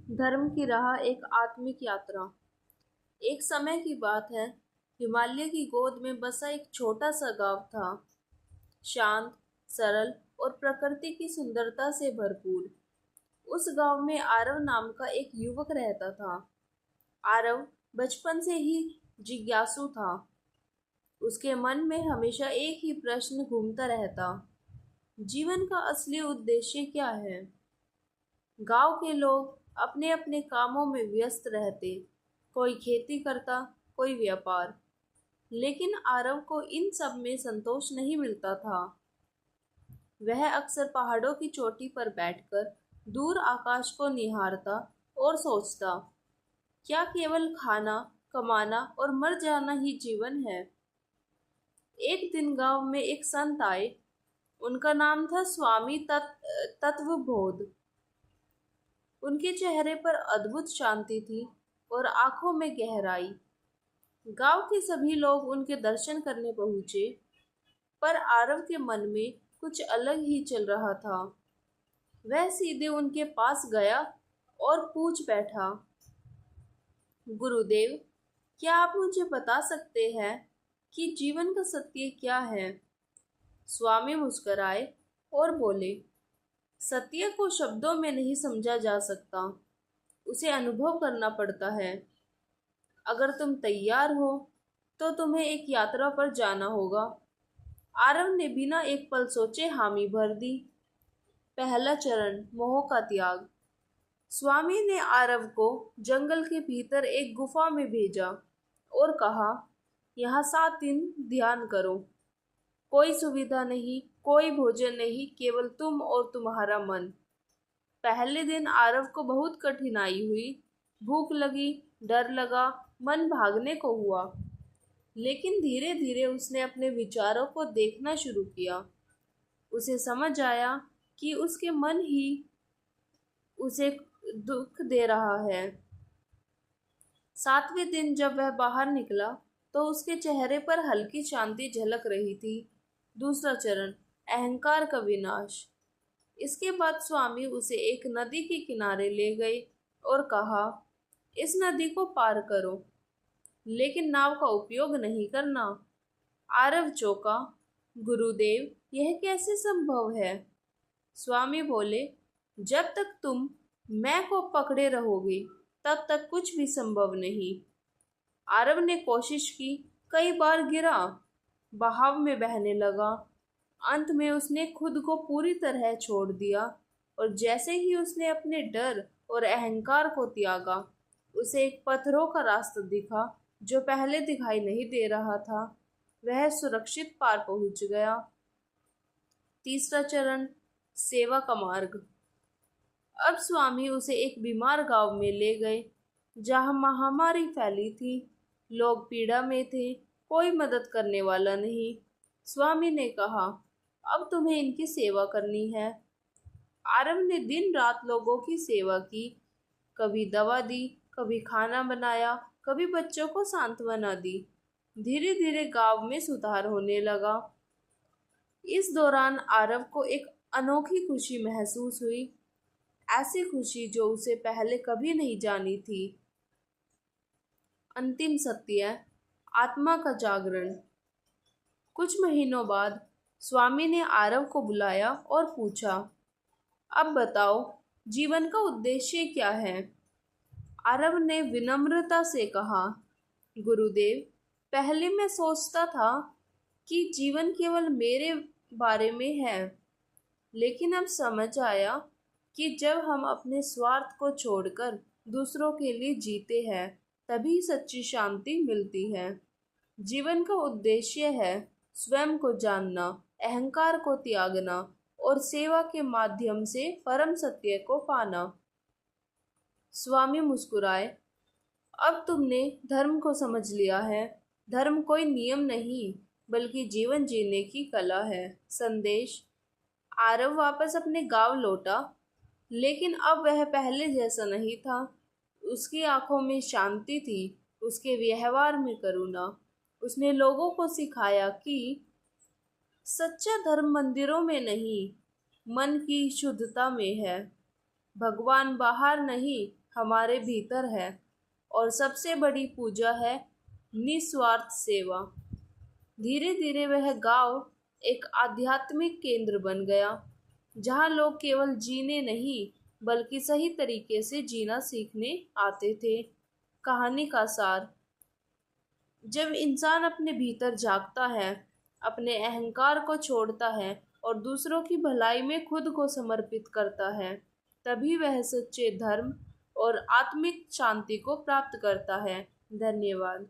धर्म की राह एक आत्मिक यात्रा। एक समय की बात है। हिमालय की गोद में बसा एक छोटा सा गांव था। शांत, सरल और प्रकृति की सुंदरता से भरपूर। उस गांव में आरव नाम का एक युवक रहता था। आरव बचपन से ही जिज्ञासु था। उसके मन में हमेशा एक ही प्रश्न घूमता रहता, जीवन का असली उद्देश्य क्या है। गांव के लोग अपने अपने कामों में व्यस्त रहते, कोई खेती करता, कोई व्यापार। लेकिन आरव को इन सब में संतोष नहीं मिलता था। वह अक्सर पहाड़ों की चोटी पर बैठकर दूर आकाश को निहारता और सोचता, क्या केवल खाना, कमाना और मर जाना ही जीवन है। एक दिन गांव में एक संत आए। उनका नाम था स्वामी तत्वबोध। उनके चेहरे पर अद्भुत शांति थी और आंखों में गहराई। गांव के सभी लोग उनके दर्शन करने पहुंचे, पर आरव के मन में कुछ अलग ही चल रहा था। वह सीधे उनके पास गया और पूछ बैठा, गुरुदेव, क्या आप मुझे बता सकते हैं कि जीवन का सत्य क्या है। स्वामी मुस्कुराए और बोले, सत्य को शब्दों में नहीं समझा जा सकता, उसे अनुभव करना पड़ता है। अगर तुम तैयार हो तो तुम्हें एक यात्रा पर जाना होगा। आरव ने बिना एक पल सोचे हामी भर दी। पहला चरण, मोह का त्याग। स्वामी ने आरव को जंगल के भीतर एक गुफा में भेजा और कहा, यहाँ 7 दिन ध्यान करो। कोई सुविधा नहीं, कोई भोजन नहीं, केवल तुम और तुम्हारा मन। पहले दिन आरव को बहुत कठिनाई हुई। भूख लगी, डर लगा, मन भागने को हुआ। लेकिन धीरे धीरे उसने अपने विचारों को देखना शुरू किया। उसे समझ आया कि उसके मन ही उसे दुख दे रहा है। 7वें दिन जब वह बाहर निकला तो उसके चेहरे पर हल्की शांति झलक रही थी। दूसरा चरण, अहंकार का विनाश। इसके बाद स्वामी उसे एक नदी के किनारे ले गए और कहा, इस नदी को पार करो, लेकिन नाव का उपयोग नहीं करना। आरव चौंका, गुरुदेव, यह कैसे संभव है। स्वामी बोले, जब तक तुम मैं को पकड़े रहोगे तब तक कुछ भी संभव नहीं। आरव ने कोशिश की, कई बार गिरा, बहाव में बहने लगा। अंत में उसने खुद को पूरी तरह छोड़ दिया और जैसे ही उसने अपने डर और अहंकार को त्यागा, उसे एक पत्थरों का रास्ता दिखा जो पहले दिखाई नहीं दे रहा था। वह सुरक्षित पार पहुंच गया। तीसरा चरण, सेवा का मार्ग। अब स्वामी उसे एक बीमार गांव में ले गए जहां महामारी फैली थी। लोग पीड़ा में थे, कोई मदद करने वाला नहीं। स्वामी ने कहा, अब तुम्हें इनकी सेवा करनी है। आरव ने दिन रात लोगों की सेवा की। कभी दवा दी, कभी खाना बनाया, कभी बच्चों को सांत्वना दी। धीरे धीरे गांव में सुधार होने लगा। इस दौरान आरव को एक अनोखी खुशी महसूस हुई, ऐसी खुशी जो उसे पहले कभी नहीं जानी थी। अंतिम सत्य, आत्मा का जागरण। कुछ महीनों बाद स्वामी ने आरव को बुलाया और पूछा, अब बताओ, जीवन का उद्देश्य क्या है। आरव ने विनम्रता से कहा, गुरुदेव, पहले मैं सोचता था कि जीवन केवल मेरे बारे में है, लेकिन अब समझ आया कि जब हम अपने स्वार्थ को छोड़कर दूसरों के लिए जीते हैं, तभी सच्ची शांति मिलती है। जीवन का उद्देश्य है स्वयं को जानना, अहंकार को त्यागना और सेवा के माध्यम से परम सत्य को पाना। स्वामी मुस्कुराए, अब तुमने धर्म को समझ लिया है। धर्म कोई नियम नहीं, बल्कि जीवन जीने की कला है। संदेश। आरव वापस अपने गांव लौटा, लेकिन अब वह पहले जैसा नहीं था। उसकी आंखों में शांति थी, उसके व्यवहार में करुणा। उसने लोगों को सिखाया कि सच्चा धर्म मंदिरों में नहीं, मन की शुद्धता में है। भगवान बाहर नहीं, हमारे भीतर है और सबसे बड़ी पूजा है निस्वार्थ सेवा। धीरे धीरे वह गांव एक आध्यात्मिक केंद्र बन गया, जहां लोग केवल जीने नहीं बल्कि सही तरीके से जीना सीखने आते थे। कहानी का सार: जब इंसान अपने भीतर झांकता है, अपने अहंकार को छोड़ता है और दूसरों की भलाई में खुद को समर्पित करता है, तभी वह सच्चे धर्म और आत्मिक शांति को प्राप्त करता है। धन्यवाद।